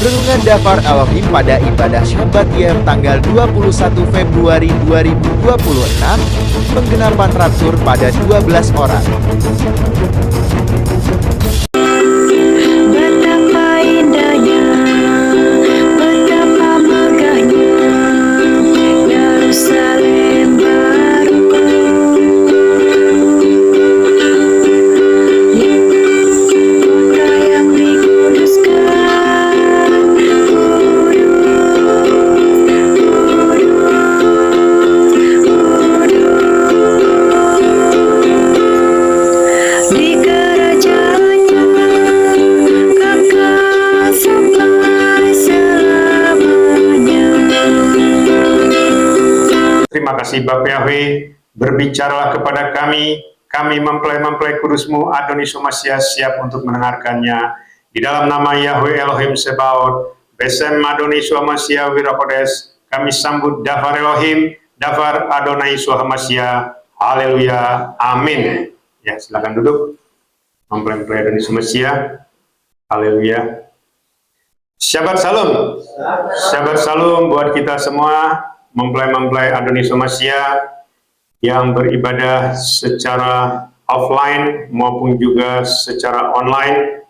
Renungan Dafar Elohim pada ibadah Syabat Yer tanggal 21 Februari 2026, penggenapan raptur pada 12 orang. Betapa indahnya, betapa megahnya, Yerusalem baru. Kota yang dikuduskan, di kerajaannya kekal sampai selamanya. Terima kasih Bapak Yahweh, berbicaralah kepada kami mempelai-mempelai kudus-Mu Adoni Somasia siap untuk mendengarkannya. Di dalam nama Yahweh Elohim Sebaot, Besem Adoni Somasia Wirakodes, kami sambut Dafar Elohim, Dafar Adonai Somasia. Haleluya, amin. Ya, silakan duduk. Mempelai-mempelai Adoni Somasia. Haleluya. Shabbat Shalom. Shabbat Shalom buat kita semua, mempelai-mempelai Adoni Somasia yang beribadah secara offline maupun juga secara online.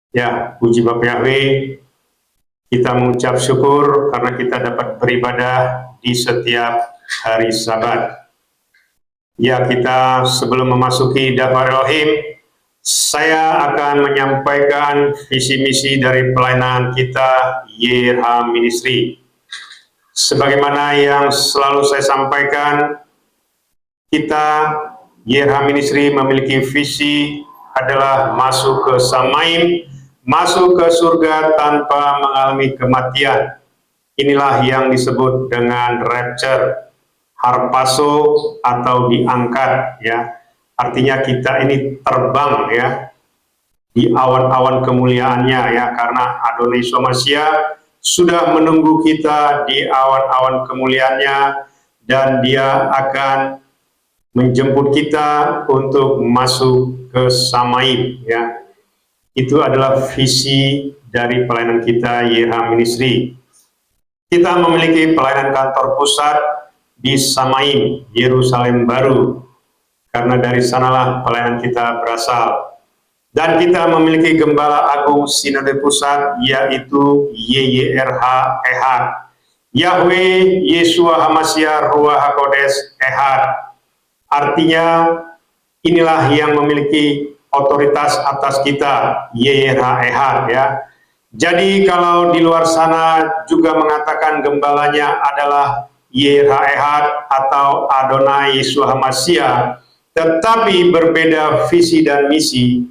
Ya, puji Bapak Yahweh, kita mengucap syukur karena kita dapat beribadah di setiap hari Sabat. Ya, kita sebelum memasuki Dafar Elohim, saya akan menyampaikan visi misi dari pelayanan kita YRH Ministry. Sebagaimana yang selalu saya sampaikan, kita YRH Ministry memiliki visi adalah masuk ke Samaim, masuk ke surga tanpa mengalami kematian. Inilah yang disebut dengan rapture, harpazo atau diangkat, ya. Artinya kita ini terbang, ya, di awan-awan kemuliaannya, ya, karena Adonai Somasia sudah menunggu kita di awan-awan kemuliaannya, dan dia akan menjemput kita untuk masuk ke Samaim, ya. Itu adalah visi dari pelayanan kita YRH Ministry. Kita memiliki pelayanan kantor pusat di Samaim, Yerusalem Baru, karena dari sanalah pelayanan kita berasal. Dan kita memiliki Gembala Agung Sinode Pusat, yaitu YYRH Ehad, Yahweh Yeshua Hamashiach Ruach HaKodes Ehad. Artinya inilah yang memiliki otoritas atas kita, YYRH Ehad, ya. Jadi kalau di luar sana juga mengatakan gembalanya adalah YYRH Ehad atau Adonai Yeshua Hamashiach, tetapi berbeda visi dan misi,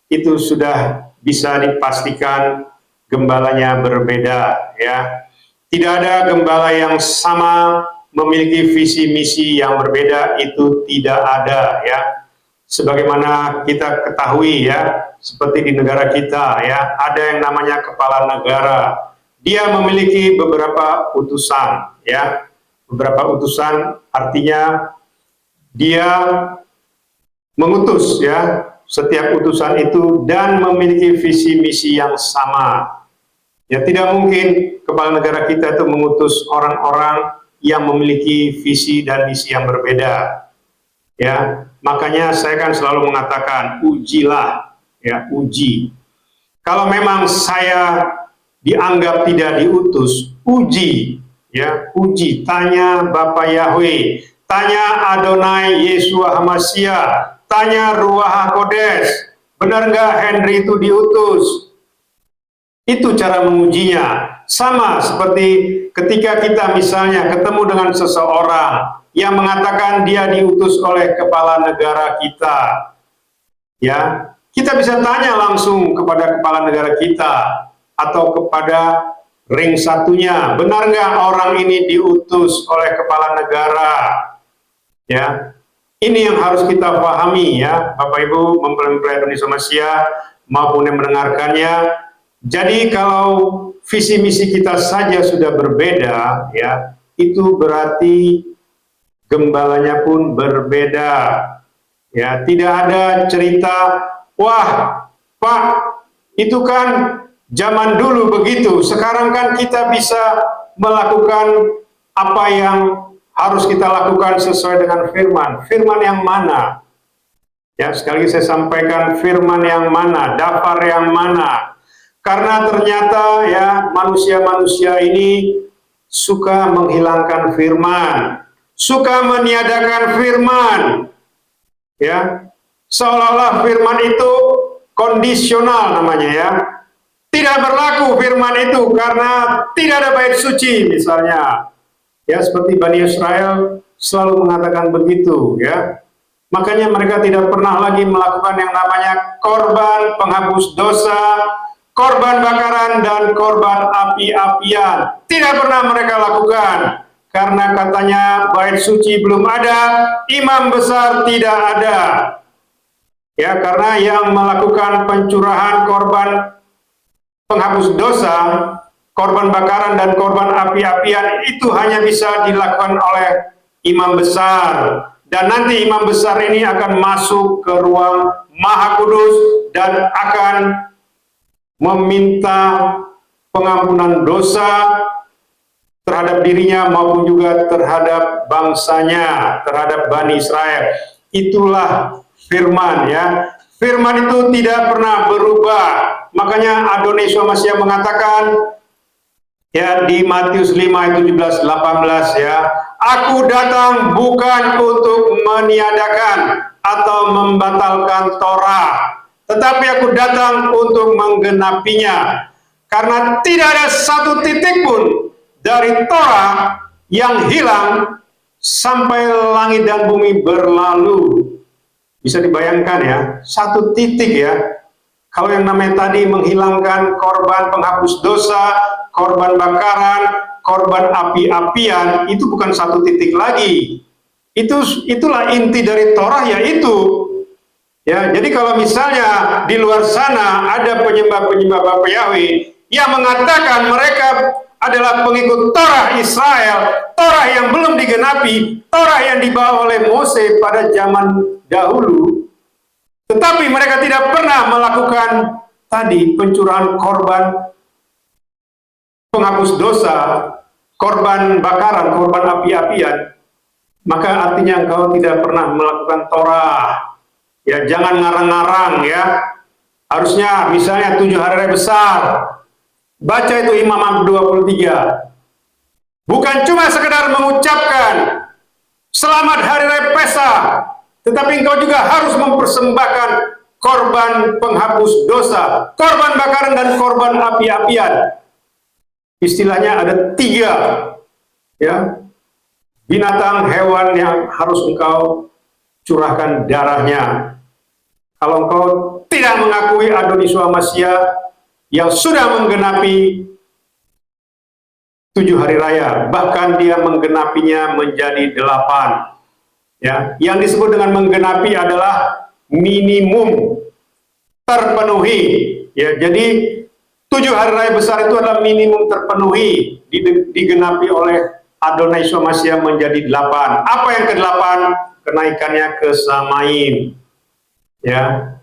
itu sudah bisa dipastikan gembalanya berbeda, ya. Tidak ada gembala yang sama memiliki visi misi yang berbeda, itu tidak ada, ya. Sebagaimana kita ketahui, ya, seperti di negara kita, ya, ada yang namanya kepala negara. Dia memiliki beberapa utusan, ya. Beberapa utusan artinya dia mengutus, ya, setiap utusan itu dan memiliki visi misi yang sama. Ya, tidak mungkin kepala negara kita itu mengutus orang-orang yang memiliki visi dan misi yang berbeda. Ya, makanya saya kan selalu mengatakan ujilah, ya, uji. Kalau memang saya dianggap tidak diutus, uji, ya, uji. Tanya Bapak Yahweh, tanya Adonai Yeshua Hamashiach, tanya Ruach HaKodes, benar nggak Henry itu diutus? Itu cara mengujinya. Sama seperti ketika kita misalnya ketemu dengan seseorang yang mengatakan dia diutus oleh kepala negara kita, ya, kita bisa tanya langsung kepada kepala negara kita atau kepada ring satunya, benar nggak orang ini diutus oleh kepala negara, ya. Ini yang harus kita pahami, ya, Bapak Ibu mempelai Adoni Somasia maupun yang mendengarkannya. Jadi kalau visi misi kita saja sudah berbeda, ya, itu berarti gembalanya pun berbeda. Ya, tidak ada cerita, wah, Pak, itu kan Zaman dulu begitu, sekarang kan kita bisa melakukan apa yang harus kita lakukan sesuai dengan firman. Firman yang mana? Ya, sekali lagi saya sampaikan, firman yang mana, daftar yang mana. Karena ternyata ya manusia-manusia ini suka menghilangkan firman, suka meniadakan firman. Ya, seolah-olah firman itu kondisional namanya ya. Tidak berlaku firman itu karena tidak ada bait suci misalnya. Ya, seperti Bani Israel selalu mengatakan begitu ya. Makanya mereka tidak pernah lagi melakukan yang namanya korban penghapus dosa, korban bakaran dan korban api-apian. Tidak pernah mereka lakukan karena katanya bait suci belum ada, imam besar tidak ada. Ya, karena yang melakukan pencurahan korban penghapus dosa, korban bakaran dan korban api-apian itu hanya bisa dilakukan oleh imam besar. Dan nanti imam besar ini akan masuk ke ruang Maha Kudus dan akan meminta pengampunan dosa terhadap dirinya maupun juga terhadap bangsanya, terhadap Bani Israel. Itulah firman ya. Firman itu tidak pernah berubah. Makanya Adonai Yeshua Mashiach mengatakan ya di Matius 5 ayat 17-18 ya, aku datang bukan untuk meniadakan atau membatalkan Torah, tetapi aku datang untuk menggenapinya. Karena tidak ada satu titik pun dari Torah yang hilang sampai langit dan bumi berlalu. Bisa dibayangkan ya, satu titik ya. Kalau yang namanya tadi menghilangkan korban penghapus dosa, korban bakaran, korban api-apian, itu bukan satu titik lagi. Itulah inti dari Torah yaitu. Ya, jadi kalau misalnya di luar sana ada penyembah-penyembah Bapa Yahweh yang mengatakan mereka adalah pengikut Torah Israel, Torah yang belum digenapi, Torah yang dibawa oleh Mose pada zaman dahulu, tetapi mereka tidak pernah melakukan tadi pencurahan korban penghapus dosa, korban bakaran, korban api-apian, maka artinya engkau tidak pernah melakukan Torah. Ya, jangan ngarang-ngarang ya. Harusnya misalnya 7 hari raya besar, baca itu Imamat 23. Bukan cuma sekedar mengucapkan selamat hari raya Peskah, tetapi engkau juga harus mempersembahkan korban penghapus dosa, korban bakaran dan korban api-apian. Istilahnya ada 3 ya, binatang hewan yang harus engkau curahkan darahnya. Kalau engkau tidak mengakui Adonai Yeshua Mashiach yang sudah menggenapi 7 hari raya, bahkan dia menggenapinya menjadi 8. Ya, yang disebut dengan menggenapi adalah minimum terpenuhi. Ya, jadi 7 hari raya besar itu adalah minimum terpenuhi, digenapi oleh Adonai Yeshua Mashiach menjadi 8. Apa yang ke-8? Kenaikannya ke Samaim. Ya,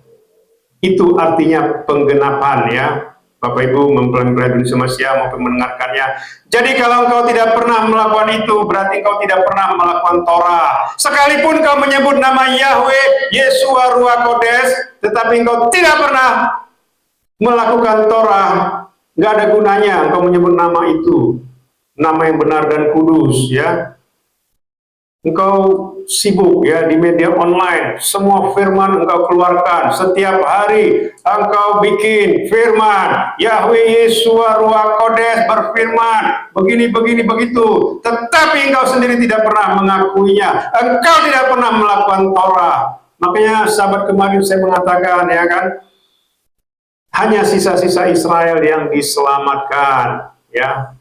itu artinya penggenapan ya. Bapak Ibu mempelai Adonai Yeshua Mashiach maupun mendengarkannya. Jadi kalau engkau tidak pernah melakukan itu, berarti engkau tidak pernah melakukan Torah. Sekalipun kau menyebut nama Yahweh, Yeshua Ruach Kodes, tetapi engkau tidak pernah melakukan Torah, nggak ada gunanya engkau menyebut nama itu, nama yang benar dan kudus ya. Engkau sibuk ya di media online, semua firman engkau keluarkan, setiap hari engkau bikin firman, Yahweh Yeshua Ruach Kodes berfirman begini begitu, tetapi engkau sendiri tidak pernah mengakuinya, engkau tidak pernah melakukan Torah. Makanya sahabat kemarin saya mengatakan ya kan, hanya sisa-sisa Israel yang diselamatkan ya.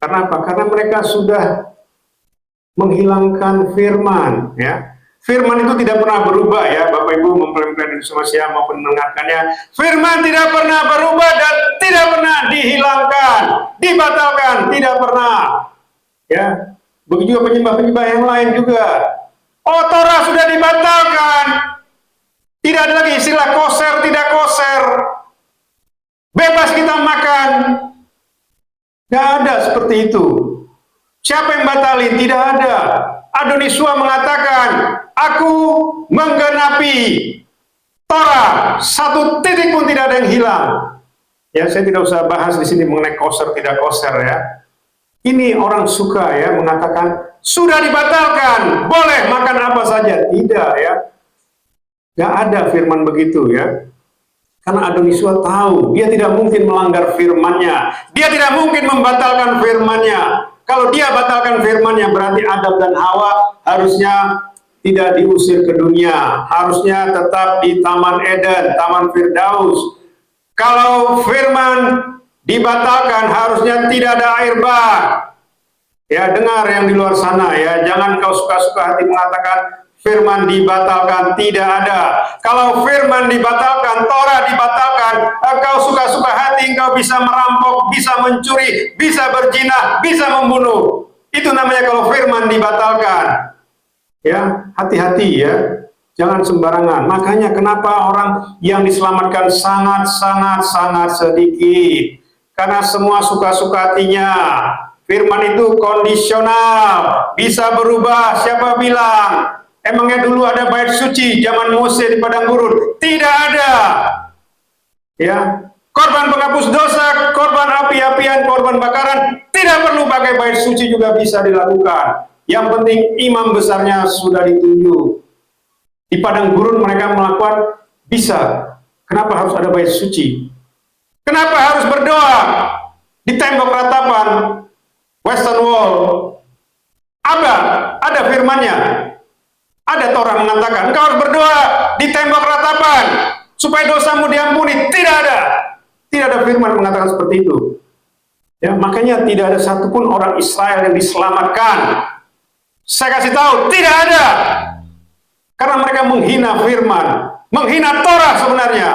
Karena apa? Karena mereka sudah menghilangkan firman ya. Firman itu tidak pernah berubah ya, Bapak Ibu mempelai Adonai Yeshua Mashiach maupun mendengarkannya. Firman tidak pernah berubah dan tidak pernah dihilangkan, dibatalkan, tidak pernah. Ya, begitu juga penyembah-penyembah yang lain juga. Oh, Torah sudah dibatalkan. Tidak ada lagi istilah koser, tidak koser. bebas kita makan. Tidak ada seperti itu. Siapa yang batalin? Tidak ada. Adonisua mengatakan, aku menggenapi Torah, satu titik pun tidak ada yang hilang. Ya, saya tidak usah bahas di sini mengenai koser tidak koser ya. Ini orang suka ya mengatakan sudah dibatalkan, boleh makan apa saja. Tidak ya. Gak ada firman begitu ya. Karena Adonisua tahu dia tidak mungkin melanggar firman-Nya. Dia tidak mungkin membatalkan firman-Nya. Kalau dia batalkan firman-Nya berarti Adam dan Hawa harusnya tidak diusir ke dunia, harusnya tetap di Taman Eden, Taman Firdaus. Kalau firman dibatalkan harusnya tidak ada air bah. Ya, dengar yang di luar sana ya, jangan kau suka-suka hati mengatakan firman dibatalkan, tidak ada. Kalau firman dibatalkan, Torah dibatalkan, engkau suka-suka hati, engkau bisa merampok, bisa mencuri, bisa berzina, bisa membunuh. Itu namanya kalau firman dibatalkan. Ya, hati-hati ya. Jangan sembarangan. Makanya kenapa orang yang diselamatkan sangat sedikit. Karena semua suka-suka hatinya. Firman itu kondisional, bisa berubah. Siapa bilang? Emangnya dulu ada bait suci zaman Mose di padang gurun? Tidak ada. Ya, korban penghapus dosa, korban api-apian, korban bakaran tidak perlu pakai bait suci juga bisa dilakukan. Yang penting imam besarnya sudah ditunjuk. Di padang gurun mereka melakukan bisa. Kenapa harus ada bait suci? Kenapa harus berdoa di tembok ratapan Western Wall? Ada firmannya. Ada Torah mengatakan, engkau harus berdoa di tembok ratapan supaya dosamu diampuni. Tidak ada. Tidak ada firman mengatakan seperti itu. Ya, makanya tidak ada satupun orang Israel yang diselamatkan. Saya kasih tahu, tidak ada. Karena mereka menghina firman, menghina Torah sebenarnya.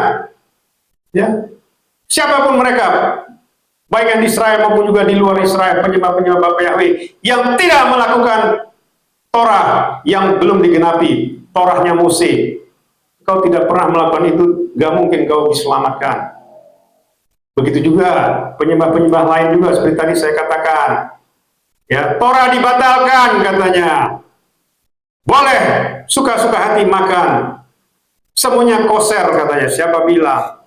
Ya. Siapapun mereka, baik yang di Israel maupun juga di luar Israel, penyembah-penyembah Bapak Yahweh yang tidak melakukan Torah yang belum digenapi, Torahnya Mose. Kau tidak pernah melakukan itu, gak mungkin kau diselamatkan. Begitu juga penyembah-penyembah lain juga seperti tadi saya katakan. Ya, Torah dibatalkan katanya. Boleh suka-suka hati makan. Semuanya koser katanya. Siapa bilang?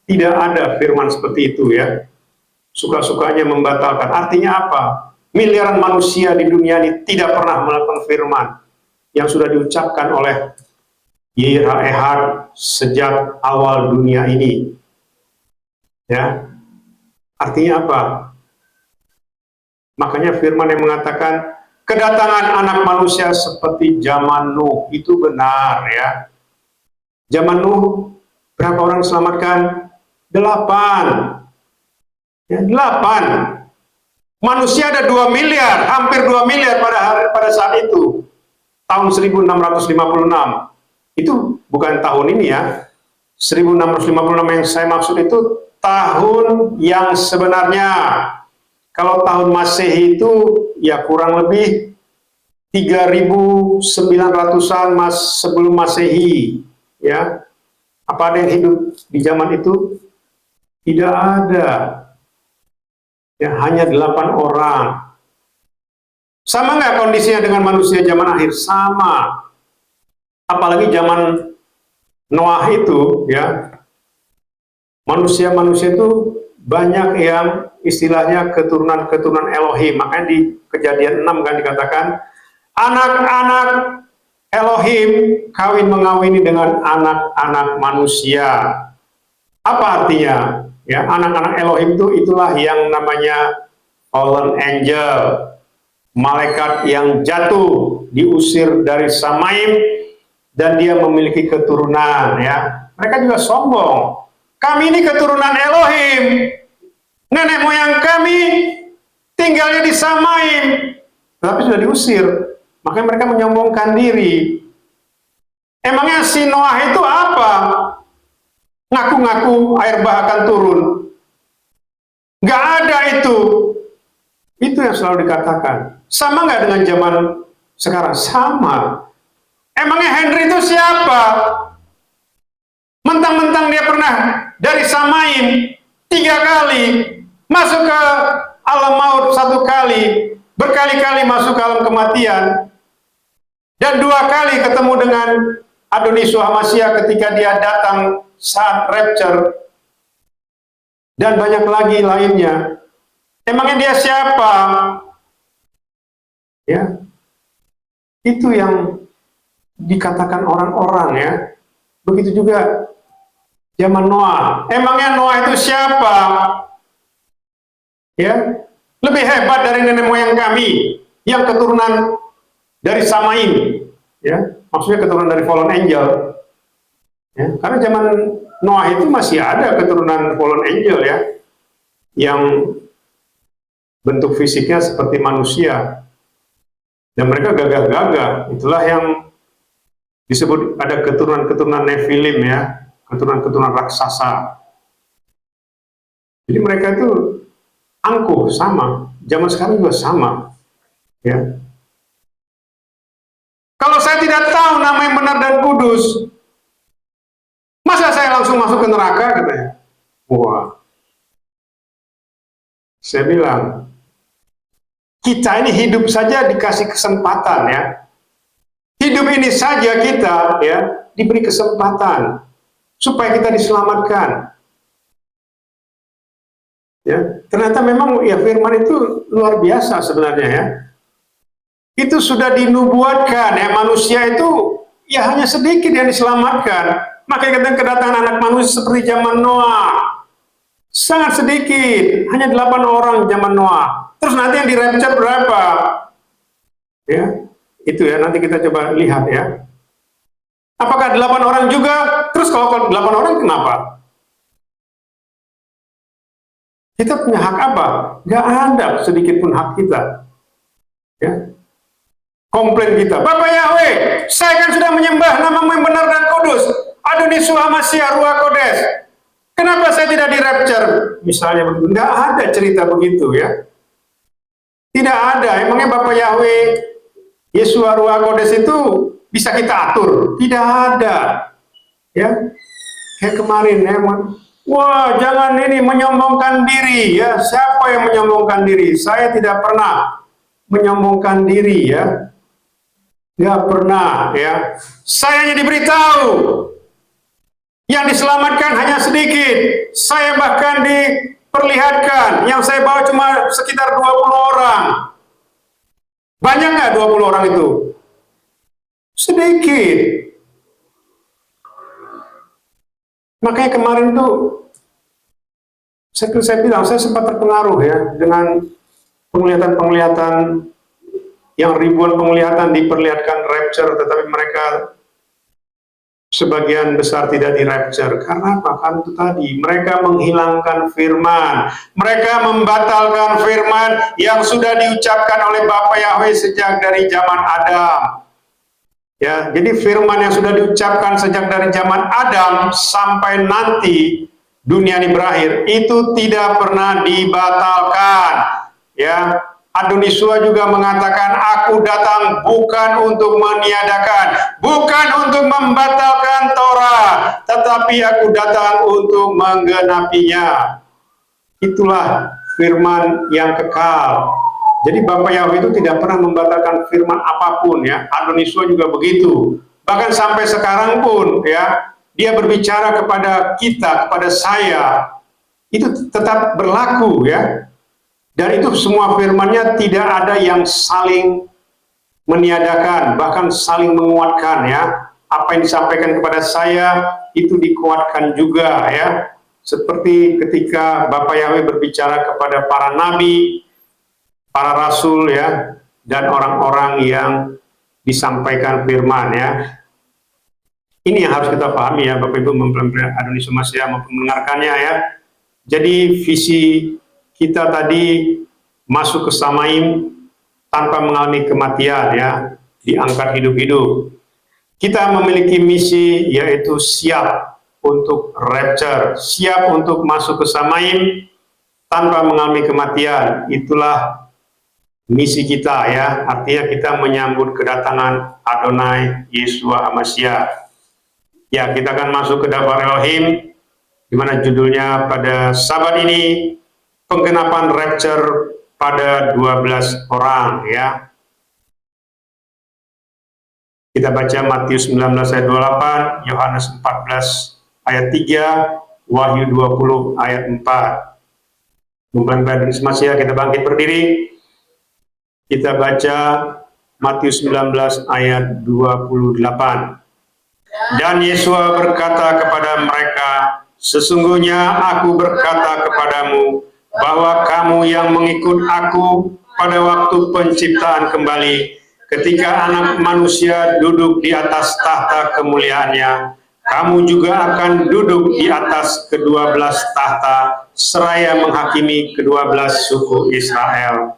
Tidak ada firman seperti itu ya. Suka-sukanya membatalkan. Artinya apa? Miliaran manusia di dunia ini tidak pernah melakukan firman yang sudah diucapkan oleh Yeira Ehad sejak awal dunia ini. Ya, artinya apa? Makanya firman yang mengatakan kedatangan anak manusia seperti zaman Nuh itu benar ya. Zaman Nuh berapa orang diselamatkan? 8. Ya, 8. Manusia ada 2 miliar, hampir 2 miliar pada saat itu. Tahun 1656. Itu bukan tahun ini ya. 1656 yang saya maksud itu tahun yang sebenarnya. Kalau tahun Masehi itu ya kurang lebih 3.900-an sebelum Masehi ya. Apa ada yang hidup di zaman itu? Tidak ada. Ya, hanya 8 orang. Sama nggak kondisinya dengan manusia zaman akhir? Sama. Apalagi zaman Noah itu, ya, manusia-manusia itu banyak yang istilahnya keturunan-keturunan Elohim. Makanya di Kejadian 6 kan dikatakan, anak-anak Elohim kawin mengawini dengan anak-anak manusia. Apa artinya? Ya, anak-anak Elohim itu itulah yang namanya fallen angel, malaikat yang jatuh, diusir dari Samaim, dan dia memiliki keturunan. Ya, mereka juga sombong. Kami ini keturunan Elohim, nenek moyang kami tinggalnya di Samaim, tapi sudah diusir. Makanya mereka menyombongkan diri. Emangnya si Noah itu apa? Ngaku-ngaku air bah akan turun. Nggak ada itu. Itu yang selalu dikatakan. Sama nggak dengan zaman sekarang? Sama. Emangnya Henry itu siapa? Mentang-mentang dia pernah dari Samaim, 3 kali, masuk ke alam maut 1 kali, berkali-kali masuk ke alam kematian, dan 2 kali ketemu dengan Adoni Yeshua Hamashiach ketika dia datang saat rapture, dan banyak lagi lainnya. Emangnya dia siapa? Ya, itu yang dikatakan orang-orang ya. Begitu juga zaman Noah. Emangnya Noah itu siapa? Ya, lebih hebat dari nenek moyang kami yang keturunan dari Samaim. Ya, maksudnya keturunan dari fallen angel. Ya, karena zaman Noah itu masih ada keturunan fallen angel ya, yang bentuk fisiknya seperti manusia. Dan mereka gagah-gagah. Itulah yang disebut ada keturunan-keturunan Nephilim ya, keturunan-keturunan raksasa. Jadi mereka itu angkuh sama, zaman sekarang juga sama. Ya. Kalau saya tidak tahu nama yang benar dan kudus, masa saya langsung masuk ke neraka katanya? Wah. Saya bilang, kita ini hidup saja dikasih kesempatan ya. Hidup ini saja kita ya diberi kesempatan supaya kita diselamatkan. Ya, ternyata memang ya firman itu luar biasa sebenarnya ya. Itu sudah dinubuatkan ya, manusia itu ya hanya sedikit yang diselamatkan. Makanya kedatangan anak manusia seperti zaman Noah sangat sedikit, hanya 8 orang zaman Noah. Terus nanti yang di rapture berapa? Ya, itu ya nanti kita coba lihat ya. Apakah 8 orang juga? Terus kalau 8 orang kenapa? Kita punya hak apa? Gak ada sedikit pun hak kita. Ya. Komplain kita, Bapak Yahweh, saya kan sudah menyembah namamu yang benar dan kudus, Adoni Yeshua Hamashiach Ruach Kodes. Kenapa saya tidak di rapture? Misalnya begitu. Nggak ada cerita begitu ya. Tidak ada. Emangnya Bapak Yahweh Yeshua Ruach Kodes itu bisa kita atur? Tidak ada. Ya. Kayak kemarin ya. Wah, jangan ini menyombongkan diri ya. Siapa yang menyombongkan diri? Saya tidak pernah menyombongkan diri ya. Nggak pernah ya. Saya hanya diberitahu yang diselamatkan hanya sedikit. Saya bahkan diperlihatkan yang saya bawa cuma sekitar 20 orang. Banyak nggak 20 orang itu? Sedikit. Makanya kemarin tuh saya bilang saya sempat terpengaruh ya dengan penglihatan-penglihatan yang ribuan penglihatan diperlihatkan rapture, tetapi mereka sebagian besar tidak di rapture. Karena apa? Kan itu tadi, mereka menghilangkan firman, mereka membatalkan firman yang sudah diucapkan oleh Bapa Yahweh sejak dari zaman Adam. Ya, jadi firman yang sudah diucapkan sejak dari zaman Adam sampai nanti dunia ini berakhir itu tidak pernah dibatalkan. Ya, Adoni Yeshua juga mengatakan, aku datang bukan untuk meniadakan, bukan untuk membatalkan Torah, tetapi aku datang untuk menggenapinya. Itulah firman yang kekal. Jadi Bapak Yahweh itu tidak pernah membatalkan firman apapun ya. Adoni Yeshua juga begitu. Bahkan sampai sekarang pun ya, dia berbicara kepada kita, kepada saya, itu tetap berlaku ya. Dan itu semua firman-Nya tidak ada yang saling meniadakan, bahkan saling menguatkan ya. Apa yang disampaikan kepada saya itu dikuatkan juga ya. Seperti ketika Bapak Yahweh berbicara kepada para nabi, para rasul ya, dan orang-orang yang disampaikan firman ya. Ini yang harus kita pahami ya, Bapak Ibu mempelajari Adoni Yeshua Hamashiach maupun mendengarkannya ya. Jadi visi kita tadi masuk ke Samaim tanpa mengalami kematian ya, diangkat hidup-hidup. Kita memiliki misi yaitu siap untuk rapture, siap untuk masuk ke Samaim tanpa mengalami kematian. Itulah misi kita ya, artinya kita menyambut kedatangan Adonai Yeshua Hamashiach. Ya, kita akan masuk ke dapur Elohim, di mana judulnya pada Sabat ini penggenapan rapture pada 12 orang ya. Kita baca Matius 19 ayat 28, Yohanes 14 ayat 3, Wahyu 20 ayat 4. Mempelai Masiah, kita bangkit berdiri. Kita baca Matius 19 ayat 28. Dan Yesus berkata kepada mereka, sesungguhnya aku berkata kepadamu, bahwa kamu yang mengikut aku pada waktu penciptaan kembali, ketika Anak Manusia duduk di atas tahta kemuliaannya, kamu juga akan duduk di atas ke-12 tahta, seraya menghakimi ke-12 suku Israel.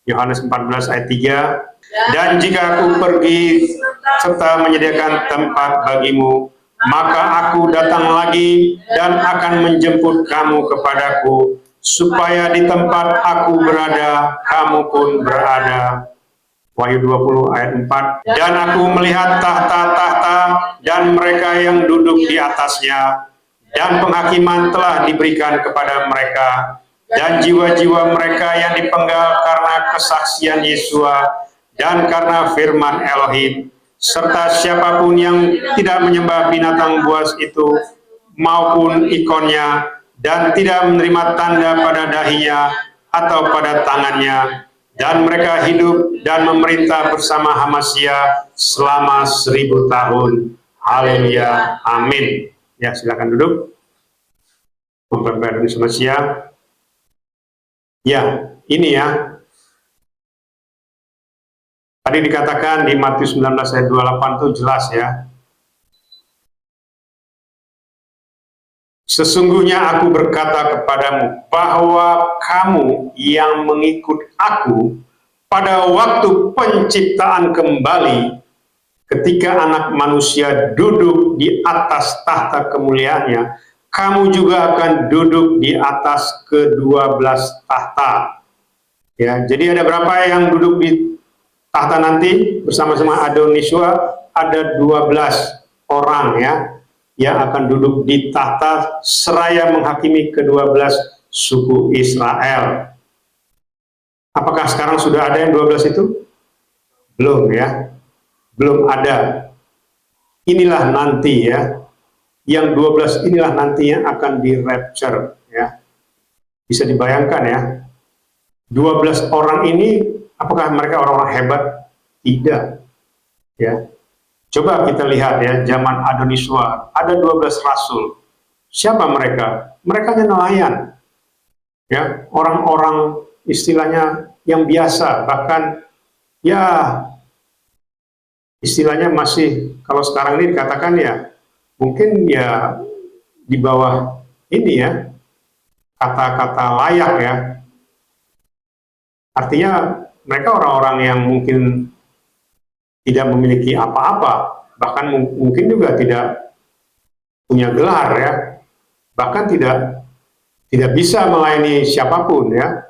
Yohanes 14 ayat 3. Dan jika aku pergi serta menyediakan tempat bagimu, maka aku datang lagi dan akan menjemput kamu kepadaku, supaya di tempat aku berada, kamu pun berada. Wahyu 20 ayat 4. Dan aku melihat tahta-tahta dan mereka yang duduk di atasnya, dan penghakiman telah diberikan kepada mereka, dan jiwa-jiwa mereka yang dipenggal karena kesaksian Yesus dan karena firman Elohim, serta siapapun yang tidak menyembah binatang buas itu maupun ikonnya, dan tidak menerima tanda pada dahinya atau pada tangannya, dan mereka hidup dan memerintah bersama Hamasia selama 1000 tahun. Haleluya, amin. Ya, silakan duduk. Mempelai Hamasia. Ya, ini ya. Tadi dikatakan di Matius 19 ayat 28 itu jelas ya. Sesungguhnya aku berkata kepadamu, bahwa kamu yang mengikut aku pada waktu penciptaan kembali, ketika Anak Manusia duduk di atas tahta kemuliaannya, kamu juga akan duduk di atas ke-12 tahta. Ya, jadi ada berapa yang duduk di tahta nanti bersama-sama Adonisua? Ada 12 orang ya, yang akan duduk di tahta seraya menghakimi ke-12 suku Israel. Apakah sekarang sudah ada yang 12 itu? Belum ya, belum ada. Inilah nanti ya, yang 12 inilah nanti yang akan di rapture ya. Bisa dibayangkan ya, 12 orang ini apakah mereka orang-orang hebat? Tidak ya. Coba kita lihat ya, zaman Adonisua ada 12 rasul. Siapa mereka? Mereka nelayan ya, orang-orang istilahnya yang biasa, bahkan ya istilahnya masih, kalau sekarang ini dikatakan ya mungkin ya di bawah ini ya, kata-kata layak ya. Artinya mereka orang-orang yang mungkin tidak memiliki apa-apa, bahkan mungkin juga tidak punya gelar ya, bahkan tidak bisa melayani siapapun ya.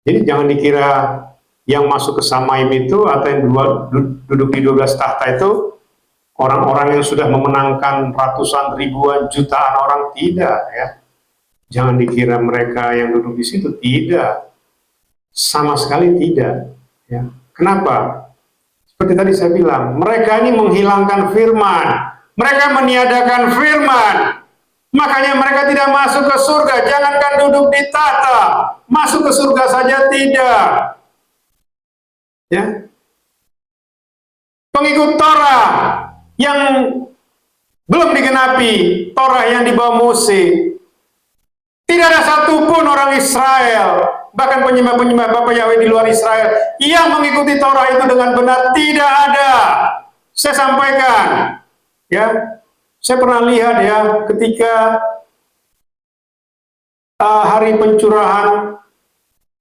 Jadi jangan dikira yang masuk ke Samaim itu atau yang duduk di 12 tahta itu orang-orang yang sudah memenangkan ratusan ribuan jutaan orang, tidak ya. Jangan dikira mereka yang duduk di situ, tidak, sama sekali tidak ya. Kenapa? Seperti tadi saya bilang, mereka ini menghilangkan firman, mereka meniadakan firman, makanya mereka tidak masuk ke surga. Jangankan duduk di tahta, masuk ke surga saja tidak ya. Pengikut Torah yang belum digenapi, Torah yang dibawa Mose, tidak ada satupun orang Israel, bahkan penyembah-penyembah Bapa Yahweh di luar Israel yang mengikuti Torah itu dengan benar, tidak ada. Saya sampaikan ya, saya pernah lihat ya, ketika hari pencurahan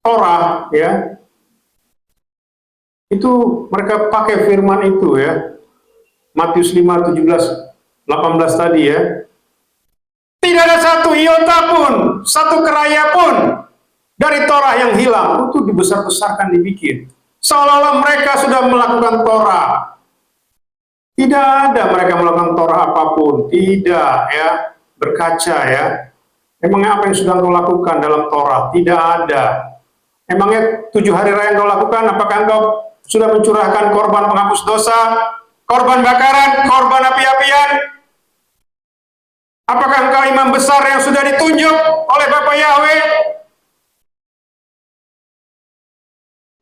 Torah ya, itu mereka pakai firman itu ya, Matius 5, 17, 18 tadi ya. Tidak ada satu iota pun, satu keraya pun dari Torah yang hilang. Itu dibesar-besarkan, dibikin seolah-olah mereka sudah melakukan Torah. Tidak ada mereka melakukan Torah apapun, tidak ya. berkaca ya. Emangnya apa yang sudah engkau lakukan dalam Torah? Tidak ada. Emangnya 7 hari raya yang engkau lakukan, apakah engkau sudah mencurahkan korban penghapus dosa, korban bakaran, korban api-apian? Apakah engkau imam besar yang sudah ditunjuk oleh Bapak Yahweh?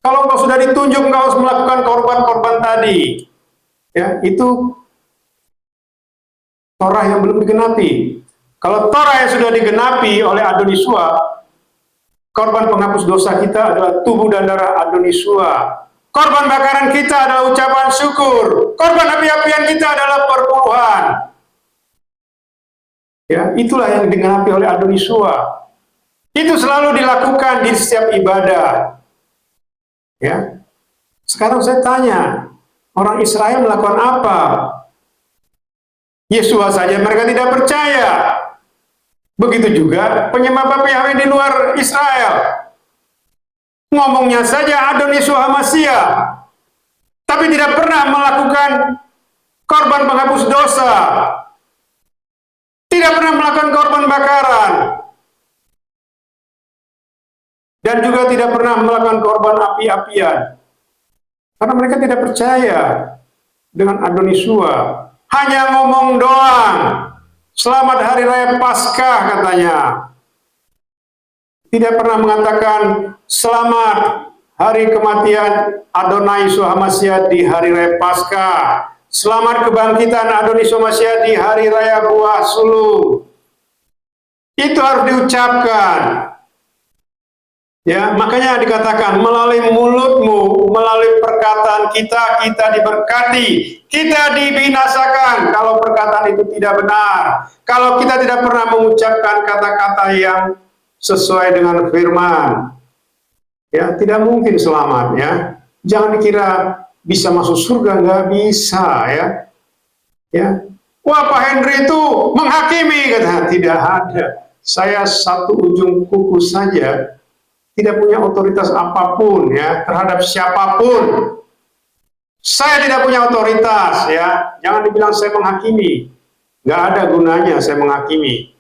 Kalau engkau sudah ditunjuk, engkau harus melakukan korban-korban tadi. Ya, itu Torah yang belum digenapi. Kalau Torah yang sudah digenapi oleh Adonisua, korban penghapus dosa kita adalah tubuh dan darah Adonisua. Korban bakaran kita adalah ucapan syukur. Korban api-apian kita adalah perpuluhan. Ya, itulah yang digenapi oleh Adonisua. Itu selalu dilakukan di setiap ibadah. Ya. Sekarang saya tanya, orang Israel melakukan apa? Yesua saja mereka tidak percaya. Begitu juga penyembah Bapak Yahweh di luar Israel. Ngomongnya saja Adonisua Hamasya, tapi tidak pernah melakukan korban penghapus dosa. Tidak pernah melakukan korban bakaran. Dan juga tidak pernah melakukan korban api-apian. Karena mereka tidak percaya dengan Adonisua. Hanya ngomong doang. Selamat Hari Raya Paskah katanya. Tidak pernah mengatakan selamat hari kematian Adonai Yeshua Hamasya di Hari Raya Paskah. Selamat kebangkitan Adonai Yeshua Hamasya di Hari Raya Buah Sulung. Itu harus diucapkan. Ya, makanya dikatakan melalui mulutmu, melalui perkataan kita, kita diberkati, kita dibinasakan kalau perkataan itu tidak benar. Kalau kita tidak pernah mengucapkan kata-kata yang sesuai dengan firman, ya tidak mungkin selamat ya. Jangan dikira bisa masuk surga, nggak bisa ya. Ya, wah Pak Henry itu menghakimi, kata tidak ada. Saya satu ujung kuku saja. Tidak punya otoritas apapun ya terhadap siapapun. Saya tidak punya otoritas ya. Jangan dibilang saya menghakimi. Nggak ada gunanya saya menghakimi.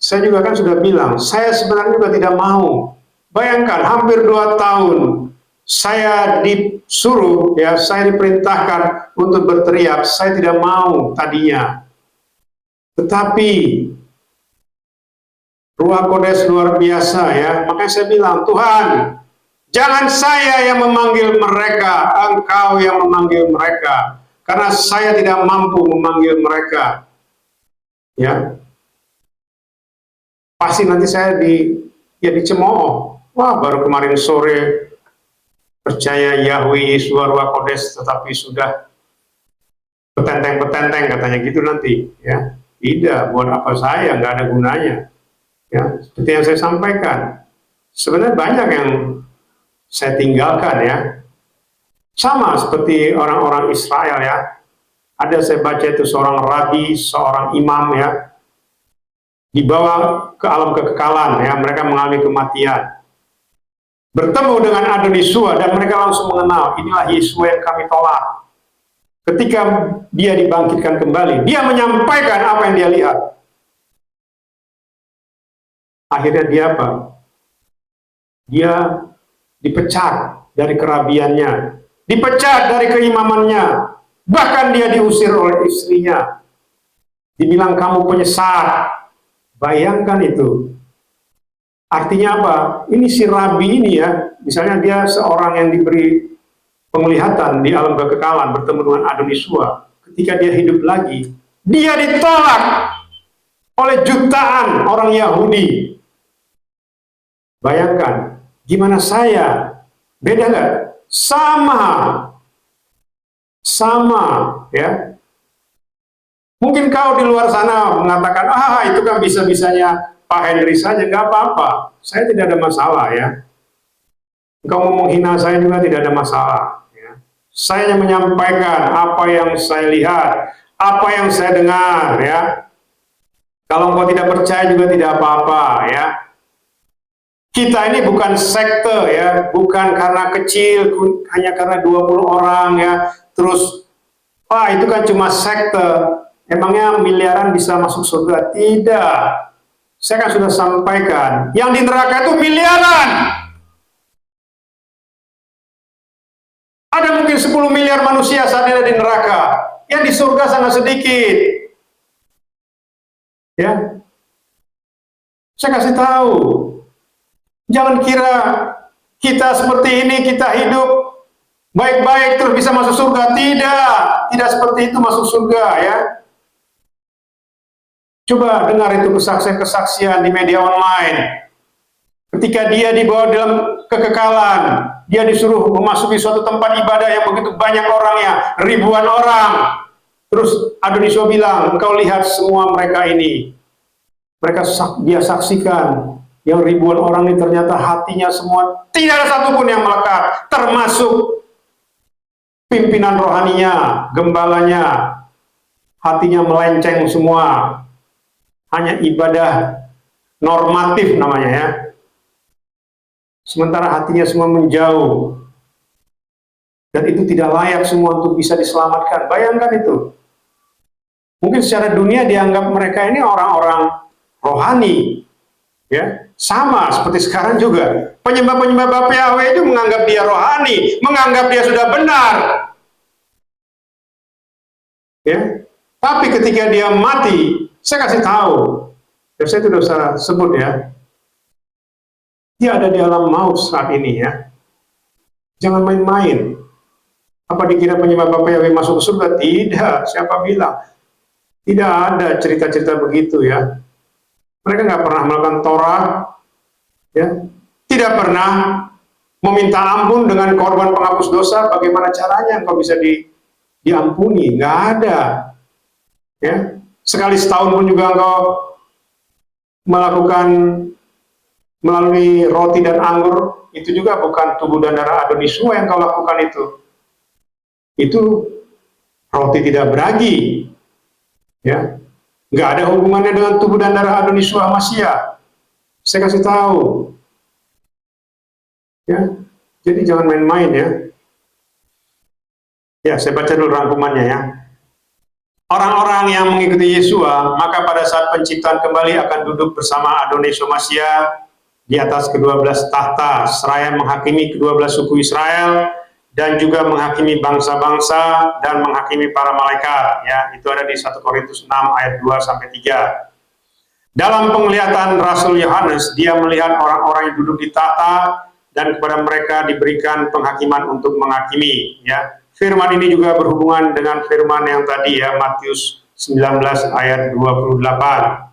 Saya juga kan sudah bilang, saya sebenarnya juga tidak mau. Bayangkan hampir 2 tahun saya disuruh ya, saya diperintahkan untuk berteriak. Saya tidak mau tadinya. Tetapi Ruach Kodes luar biasa ya. Makanya saya bilang, Tuhan, jangan saya yang memanggil mereka, Engkau yang memanggil mereka. Karena saya tidak mampu memanggil mereka. Ya. Pasti nanti saya dicemooh. Wah, baru kemarin sore percaya Yahweh Yeshua Ruach Kodes, tetapi sudah petenteng-petenteng katanya gitu nanti. Ya. Tidak, buat apa saya, nggak ada gunanya. Ya, seperti yang saya sampaikan, sebenarnya banyak yang saya tinggalkan ya. Sama seperti orang-orang Israel ya. Ada saya baca itu seorang rabi, seorang imam ya, dibawa ke alam kekekalan ya, mereka mengalami kematian. Bertemu dengan Adonisua dan mereka langsung mengenal, inilah Yesua yang kami tolak. Ketika dia dibangkitkan kembali, dia menyampaikan apa yang dia lihat. Akhirnya dia apa? Dia dipecat dari kerabiannya, dipecat dari keimamannya, bahkan dia diusir oleh istrinya. Dibilang kamu penyesat. Bayangkan itu. Artinya apa? Ini si rabi ini ya, misalnya dia seorang yang diberi penglihatan di alam kekekalan bertemu dengan Adonisua. Ketika dia hidup lagi, dia ditolak oleh jutaan orang Yahudi. Bayangkan, gimana saya? Beda nggak? Sama ya. Mungkin kau di luar sana mengatakan, itu kan bisa-bisanya Pak Henry saja, nggak apa-apa. Saya tidak ada masalah ya. Engkau mau menghina saya juga tidak ada masalah. Ya. Saya hanya menyampaikan apa yang saya lihat, apa yang saya dengar ya. Kalau engkau tidak percaya juga tidak apa-apa ya. Kita ini bukan sekte ya, bukan karena kecil, hanya karena 20 orang ya, terus, itu kan cuma sekte Emangnya miliaran bisa masuk surga? Tidak. Saya kan sudah sampaikan, yang di neraka itu miliaran. Ada mungkin 10 miliar manusia saat ini di neraka. Yang di surga sangat sedikit. Ya, saya kasih tahu, jangan kira kita seperti ini, kita hidup baik-baik terus bisa masuk surga. Tidak seperti itu masuk surga ya. Coba dengar itu kesaksian-kesaksian di media online. Ketika dia dibawa dalam kekekalan, dia disuruh memasuki suatu tempat ibadah yang begitu banyak orangnya, ribuan orang. Terus Adonisio bilang, engkau lihat semua mereka ini. Dia saksikan yang ribuan orang ini ternyata hatinya semua tidak ada satupun yang melekat, termasuk pimpinan rohaninya, gembalanya, hatinya melenceng semua. Hanya ibadah normatif namanya ya. Sementara hatinya semua menjauh. Dan itu tidak layak semua untuk bisa diselamatkan. Bayangkan itu. Mungkin secara dunia dianggap mereka ini orang-orang rohani. Ya, sama seperti sekarang juga. Penyembah-penyembah Bapak Yahweh itu menganggap dia rohani, menganggap dia sudah benar. Ya. Tapi ketika dia mati, saya kasih tahu. Ya, saya tidak usah sebut ya. Dia ada di alam maut saat ini ya. Jangan main-main. Apa dikira penyembah Bapak Yahweh masuk ke surga? Tidak. Siapa bilang? Tidak ada cerita-cerita begitu ya. Mereka nggak pernah melakukan Torah, ya. Tidak pernah meminta ampun dengan korban penghapus dosa. Bagaimana caranya engkau bisa diampuni? Nggak ada. Ya. Sekali setahun pun juga engkau melakukan melalui roti dan anggur, itu juga bukan tubuh dan darah Adonisua yang kau lakukan itu. Itu roti tidak beragi. Ya, nggak ada hubungannya dengan tubuh dan darah Adonisua Masia. Saya kasih tahu. Ya, jadi jangan main-main ya. Ya, saya baca dulu rangkumannya ya. Orang-orang yang mengikuti Yesua, maka pada saat penciptaan kembali akan duduk bersama Adonisua Masia di atas ke-12 tahta, seraya menghakimi ke-12 suku Israel, dan juga menghakimi bangsa-bangsa dan menghakimi para malaikat. Ya, itu ada di 1 Korintus 6 ayat 2-3. Dalam penglihatan Rasul Yohanes, dia melihat orang-orang yang duduk di tahta dan kepada mereka diberikan penghakiman untuk menghakimi. Ya, firman ini juga berhubungan dengan firman yang tadi ya, Matius 19 ayat 28.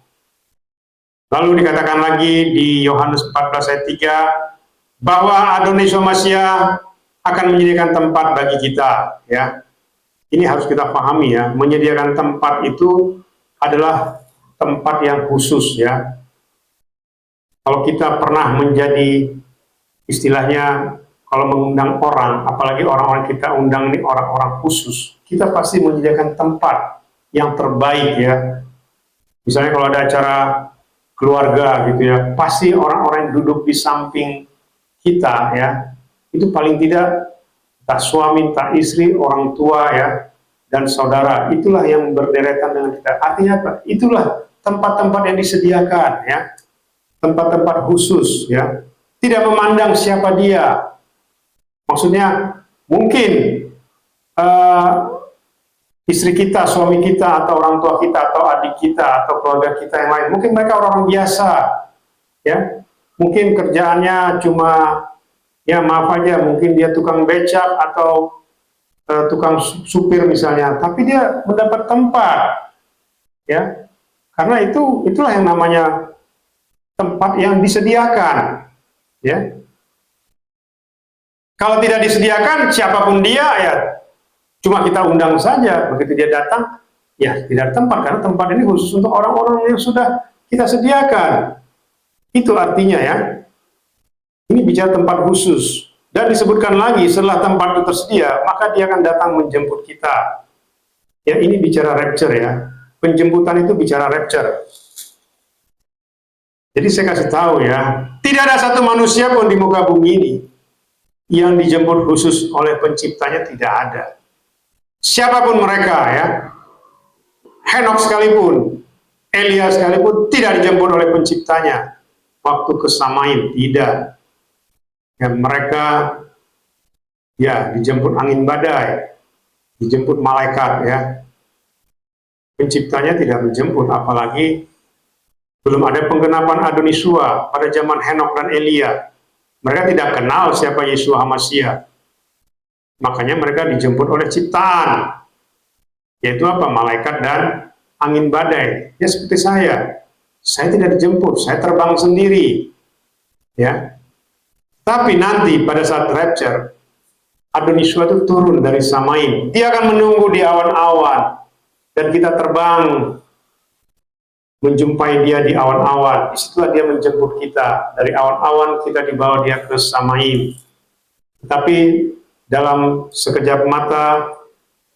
Lalu dikatakan lagi di Yohanes 14 ayat 3 bahwa Adonisua Masia akan menyediakan tempat bagi kita ya. Ini harus kita pahami ya, menyediakan tempat itu adalah tempat yang khusus ya. Kalau kita pernah menjadi istilahnya kalau mengundang orang, apalagi orang-orang kita undang ini orang-orang khusus, kita pasti menyediakan tempat yang terbaik ya. Misalnya kalau ada acara keluarga gitu ya, pasti orang-orang yang duduk di samping kita ya, itu paling tidak entah suami, entah istri, orang tua ya, dan saudara, itulah yang berderetan dengan kita. Artinya apa? Itulah tempat-tempat yang disediakan ya, tempat-tempat khusus ya, tidak memandang siapa dia. Maksudnya mungkin istri kita, suami kita, atau orang tua kita, atau adik kita, atau keluarga kita yang lain, mungkin mereka orang biasa ya, mungkin kerjaannya cuma ya maaf aja, mungkin dia tukang becak atau tukang supir misalnya, tapi dia mendapat tempat ya, karena itulah yang namanya tempat yang disediakan ya. Kalau tidak disediakan, siapapun dia ya cuma kita undang saja, begitu dia datang ya tidak ada tempat, karena tempat ini khusus untuk orang-orang yang sudah kita sediakan. Itu artinya ya. Ini bicara tempat khusus. Dan disebutkan lagi, setelah tempat itu tersedia, maka dia akan datang menjemput kita. Ya, ini bicara rapture ya. Penjemputan itu bicara rapture. Jadi saya kasih tahu ya, tidak ada satu manusia pun di muka bumi ini yang dijemput khusus oleh penciptanya, tidak ada. Siapapun mereka ya, Henokh sekalipun, Elia sekalipun tidak dijemput oleh penciptanya waktu ke Samaim, tidak. Ya, mereka ya dijemput angin badai, dijemput malaikat ya. Penciptanya tidak menjemput, apalagi belum ada penggenapan Adonisua pada zaman Henokh dan Elia. Mereka tidak kenal siapa Yeshua HaMasyiah. Makanya mereka dijemput oleh ciptaan, yaitu apa? Malaikat dan angin badai. Ya seperti saya tidak dijemput, saya terbang sendiri. Ya. Tapi nanti pada saat rapture, Adonisua itu turun dari Samaim. Dia akan menunggu di awan-awan dan kita terbang menjumpai dia di awan-awan. Disitulah dia menjemput kita. Dari awan-awan kita dibawa dia ke Samaim. Tapi dalam sekejap mata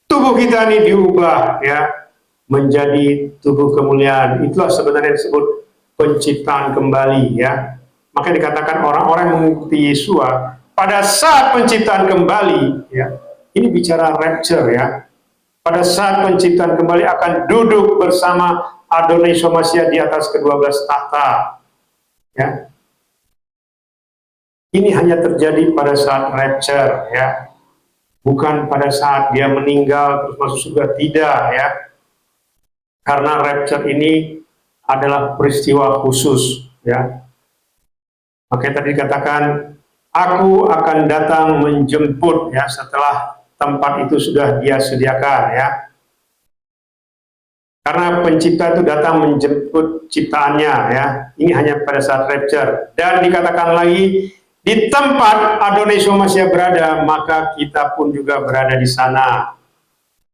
tubuh kita ini diubah ya menjadi tubuh kemuliaan. Itulah sebenarnya disebut penciptaan kembali ya. Maka dikatakan orang-orang yang mengikuti Yeshua pada saat penciptaan kembali ya. Ini bicara rapture ya. Pada saat penciptaan kembali akan duduk bersama Adonai Yeshua HaMasyiah di atas ke-12 tahta. Ya. Ini hanya terjadi pada saat rapture ya. Bukan pada saat dia meninggal terus masuk surga, tidak ya. Karena rapture ini adalah peristiwa khusus ya. Makanya tadi dikatakan aku akan datang menjemput ya setelah tempat itu sudah dia sediakan ya. Karena pencipta itu datang menjemput ciptaannya ya. Ini hanya pada saat rapture. Dan dikatakan lagi di tempat Adonai Yeshua HaMasyiah berada, maka kita pun juga berada di sana.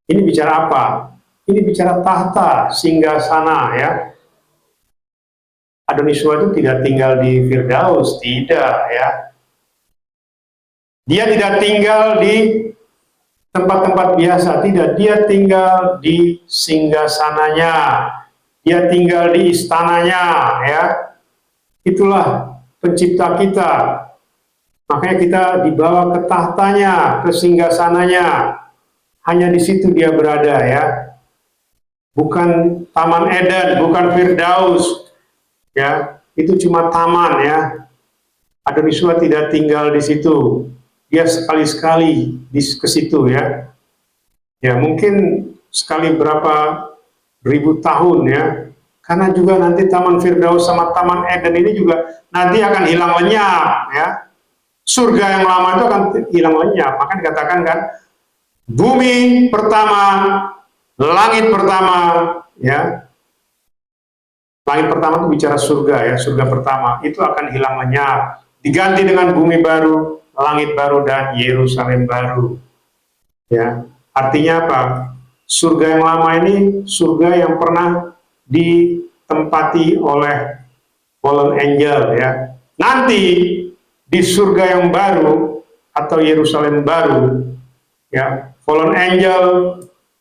Ini bicara apa? Ini bicara tahta singgasana ya. Adonai Yeshua itu tidak tinggal di Firdaus, tidak ya. Dia tidak tinggal di tempat-tempat biasa, tidak. Dia tinggal di singgasananya, dia tinggal di istananya ya. Itulah pencipta kita. Makanya kita dibawa ke tahtanya, ke singgasananya. Hanya di situ dia berada ya. Bukan Taman Eden, bukan Firdaus ya. Itu cuma taman ya. Adonai Yeshua tidak tinggal di situ. Dia sekali-sekali ke situ ya. Ya mungkin sekali berapa ribu tahun ya. Karena juga nanti Taman Firdaus sama Taman Eden ini juga nanti akan hilang lenyap ya. Surga yang lama itu akan hilang lenyap. Maka dikatakan kan, bumi pertama, langit pertama ya. Langit pertama itu bicara surga ya, surga pertama itu akan hilang lenyap. Diganti dengan bumi baru, langit baru dan Yerusalem baru. Ya, artinya apa? Surga yang lama ini surga yang pernah ditempati oleh fallen angel ya. Nanti di surga yang baru atau Yerusalem baru ya, fallen angel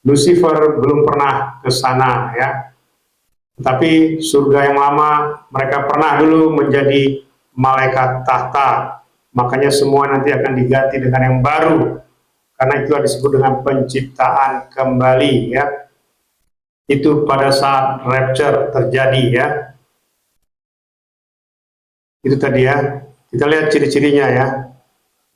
Lucifer belum pernah ke sana ya. Tapi surga yang lama mereka pernah dulu menjadi malaikat tahta. Makanya semua nanti akan diganti dengan yang baru. Karena itu disebut dengan penciptaan kembali ya. Itu pada saat rapture terjadi ya. Itu tadi ya. Kita lihat ciri-cirinya ya.